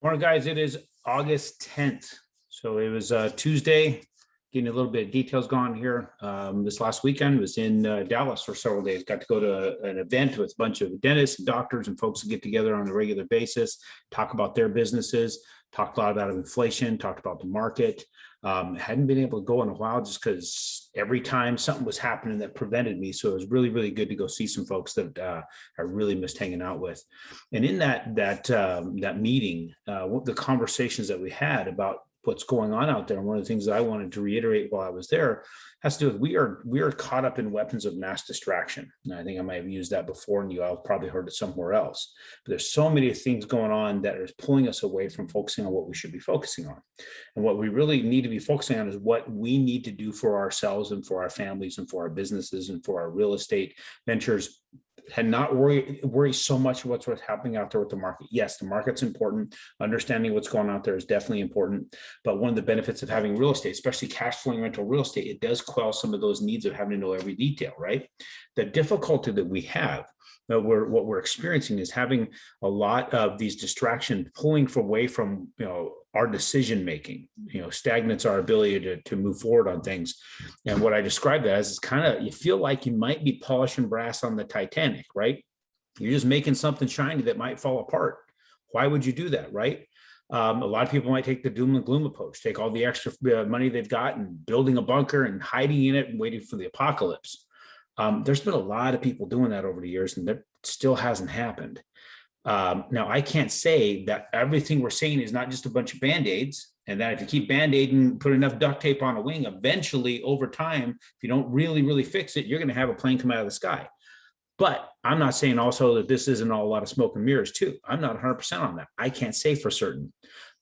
Morning, guys. It is August 10th. So it was Tuesday, getting a little bit of details going here. This last weekend was in Dallas for several days. Got to go to an event with a bunch of dentists and doctors and folks that get together on a regular basis, talk about their businesses, talked a lot about inflation, talked about the market. Hadn't been able to go in a while just because every time something was happening that prevented me. So it was really, really good to go see some folks that I really missed hanging out with. And in that meeting, the conversations that we had about what's going on out there, and one of the things that I wanted to reiterate while I was there has to do with we are caught up in weapons of mass distraction. And I think I might have used that before, and you all probably heard it somewhere else. But there's so many things going on that are pulling us away from focusing on what we should be focusing on. And what we really need to be focusing on is what we need to do for ourselves and for our families and for our businesses and for our real estate ventures, and not worry so much what's happening out there with the market. Yes, the market's important. Understanding what's going on out there is definitely important. But one of the benefits of having real estate, especially cash flowing rental real estate, it does quell some of those needs of having to know every detail, right? The difficulty that we have, what we're experiencing, is having a lot of these distractions pulling away from our decision making. Stagnates our ability to move forward on things. And what I describe that as is kind of, you feel like you might be polishing brass on the Titanic, right? You're just making something shiny that might fall apart. Why would you do that, right? A lot of people might take the doom and gloom approach, take all the extra money they've got and building a bunker and hiding in it and waiting for the apocalypse. There's been a lot of people doing that over the years, and that still hasn't happened. Now, I can't say that everything we're saying is not just a bunch of Band-Aids, and that if you keep Band-Aiding, put enough duct tape on a wing, eventually over time, if you don't really, really fix it, you're going to have a plane come out of the sky. But I'm not saying also that this isn't all a lot of smoke and mirrors too. I'm not 100% on that. I can't say for certain.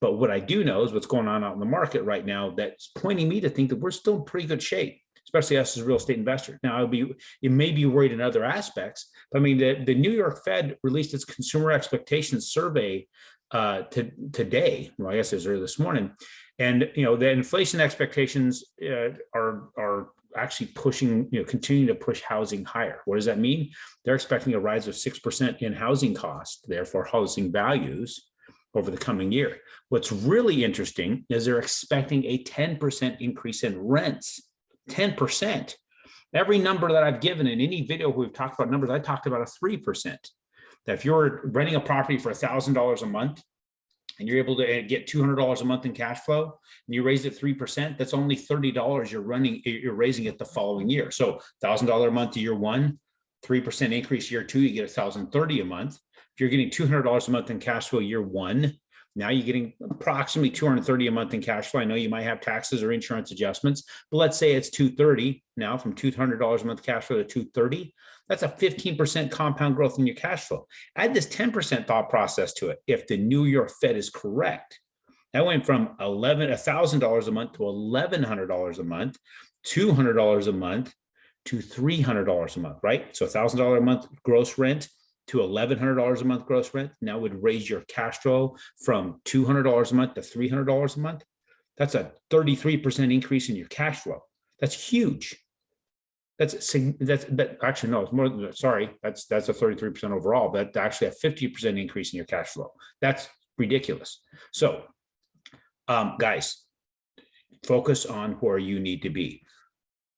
But what I do know is what's going on out in the market right now that's pointing me to think that we're still in pretty good shape, especially us as real estate investors. Now, it may be worried in other aspects, but I mean, the New York Fed released its consumer expectations survey today. Well, I guess it was early this morning, and the inflation expectations are actually pushing, continuing to push housing higher. What does that mean? They're expecting a rise of 6% in housing costs, therefore housing values, over the coming year. What's really interesting is they're expecting a 10% increase in rents. 10%. Every number that I've given in any video we've talked about numbers, I talked about a 3%. That if you're renting a property for $1,000 a month and you're able to get $200 a month in cash flow, and you raise it 3%, that's only $30 you're raising it the following year. So $1,000 a month year one, 3% increase year two, you get $1,030 a month. If you're getting $200 a month in cash flow year one, now you're getting approximately $230 a month in cash flow. I know you might have taxes or insurance adjustments, but let's say it's $230 now, from $200 a month cash flow to $230. That's a 15% compound growth in your cash flow. Add this 10% thought process to it. If the New York Fed is correct, that went from $1,000 a month to $1,100 a month, $200 a month to $300 a month, right? So $1,000 a month gross rent to $1,100 a month gross rent now would raise your cash flow from $200 a month to $300 a month. That's a 33% increase in your cash flow. That's huge. That's actually, no, it's more than, sorry, that's a 33% overall, but actually a 50% increase in your cash flow. That's ridiculous. So guys, focus on where you need to be.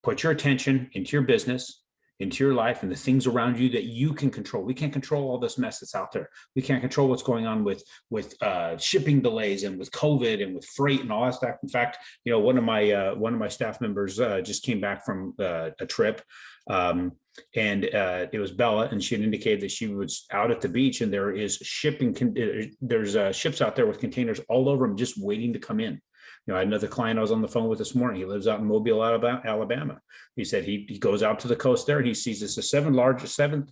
Put your attention into your business, into your life, and the things around you that you can control. We can't control all this mess that's out there. We can't control what's going on with shipping delays and with COVID and with freight and all that stuff. In fact, one of my staff members just came back from a trip, and it was Bella, and she had indicated that she was out at the beach, and there is there's ships out there with containers all over them just waiting to come in. I had another client I was on the phone with this morning. He lives out in Mobile, Alabama. He said he goes out to the coast there and he sees this the seventh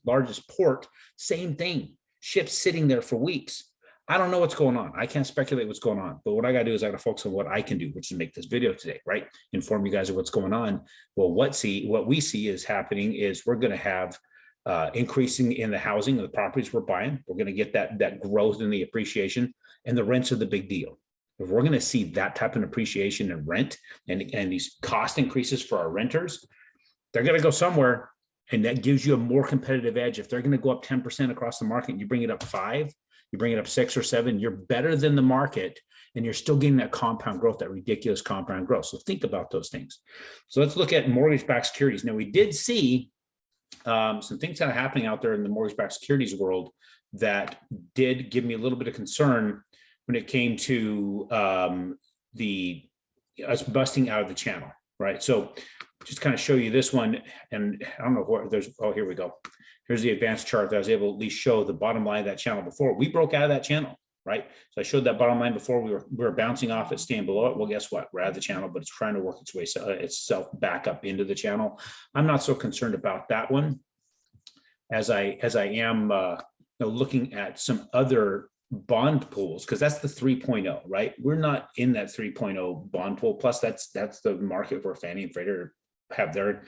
largest port. Same thing. Ships sitting there for weeks. I don't know what's going on. I can't speculate what's going on. But what I got to do is I got to focus on what I can do, which is make this video today, right? Inform you guys of what's going on. Well, what we see is happening is we're going to have increasing in the housing of the properties we're buying. We're going to get that growth in the appreciation, and the rents are the big deal. If we're going to see that type of appreciation in rent and these cost increases for our renters, they're going to go somewhere, and that gives you a more competitive edge. If they're going to go up 10% across the market and you bring it up 5%, you bring it up 6 or 7, you're better than the market, and you're still getting that compound growth, that ridiculous compound growth. So think about those things. So let's look at mortgage-backed securities. Now, we did see some things that are happening out there in the mortgage-backed securities world that did give me a little bit of concern when it came to us busting out of the channel, right? So just kind of show you this one, and I don't know what there's. Oh, here we go. Here's the advanced chart that I was able to at least show the bottom line of that channel before we broke out of that channel, right? So I showed that bottom line before we were bouncing off it, staying below it. Well, guess what? We're out of the channel, but it's trying to work its way itself back up into the channel. I'm not so concerned about that one as I am looking at some other bond pools, because that's the 3.0, right? We're not in that 3.0 bond pool. Plus, that's the market where Fannie and Freddie have their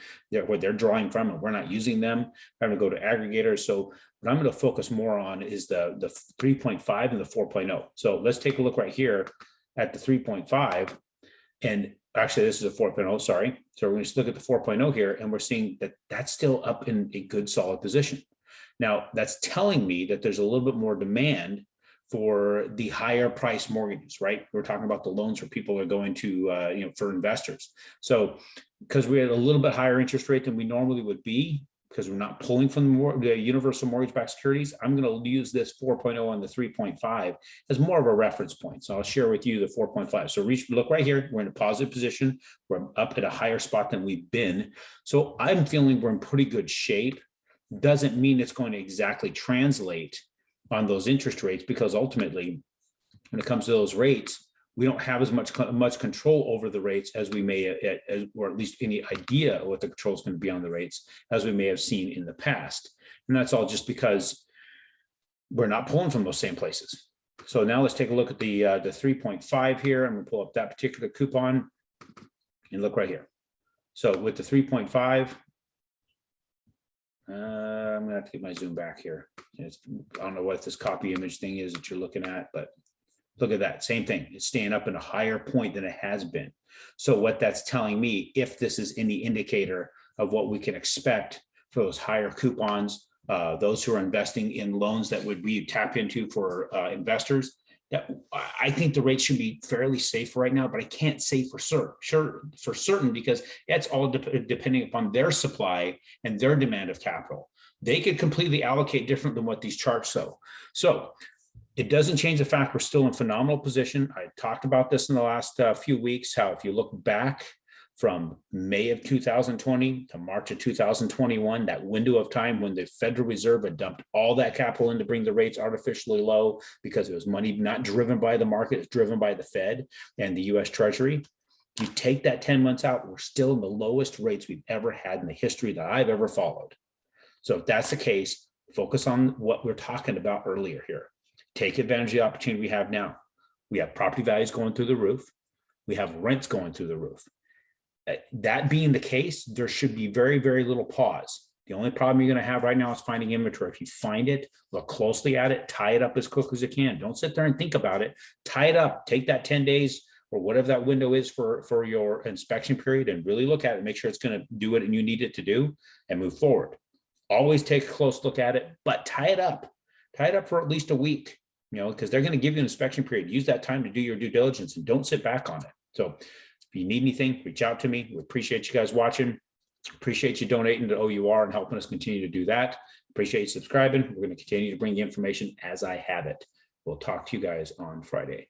what they're drawing from, and we're not using them. I'm going to go to aggregators. So what I'm going to focus more on is the 3.5 and the 4.0. So let's take a look right here at the 3.5, and actually this is a 4.0. Sorry. So we're going to look at the 4.0 here, and we're seeing that that's still up in a good solid position. Now that's telling me that there's a little bit more demand for the higher price mortgages, right? We're talking about the loans where people are going to, for investors. So because we had a little bit higher interest rate than we normally would be, because we're not pulling from the universal mortgage-backed securities, I'm going to use this 4.0 and the 3.5 as more of a reference point. So I'll share with you the 4.5. So look right here, we're in a positive position. We're up at a higher spot than we've been. So I'm feeling we're in pretty good shape. Doesn't mean it's going to exactly translate on those interest rates, because ultimately, when it comes to those rates, we don't have as much control over the rates as we may, or at least any idea of what the control is going to be on the rates as we may have seen in the past. And that's all just because we're not pulling from those same places. So now let's take a look at the 3.5 here. I'm going to pull up that particular coupon and look right here. So with the 3.5, I'm gonna have to get my zoom back here. I don't know what this copy image thing is that you're looking at, but look at that, same thing. It's staying up in a higher point than it has been. So what that's telling me, if this is any indicator of what we can expect for those higher coupons, those who are investing in loans that would we tap into for investors, that I think the rates should be fairly safe right now, but I can't say for certain because that's all depending upon their supply and their demand of capital. They could completely allocate different than what these charts show. So it doesn't change the fact we're still in phenomenal position. I talked about this in the last few weeks, how if you look back from May of 2020 to March of 2021, that window of time when the Federal Reserve had dumped all that capital in to bring the rates artificially low because it was money not driven by the market, it's driven by the Fed and the US Treasury. You take that 10 months out, we're still in the lowest rates we've ever had in the history that I've ever followed. So if that's the case, focus on what we're talking about earlier here. Take advantage of the opportunity we have now. We have property values going through the roof. We have rents going through the roof. That being the case, there should be very, very little pause. The only problem you're going to have right now is finding inventory. If you find it, look closely at it, tie it up as quickly as you can. Don't sit there and think about it. Tie it up. Take that 10 days or whatever that window is for your inspection period and really look at it, make sure it's going to do what you need it to do and move forward. Always take a close look at it, but tie it up. Tie it up for at least a week, because they're going to give you an inspection period. Use that time to do your due diligence and don't sit back on it. So if you need anything, reach out to me. We appreciate you guys watching. Appreciate you donating to OUR and helping us continue to do that. Appreciate you subscribing. We're going to continue to bring you information as I have it. We'll talk to you guys on Friday.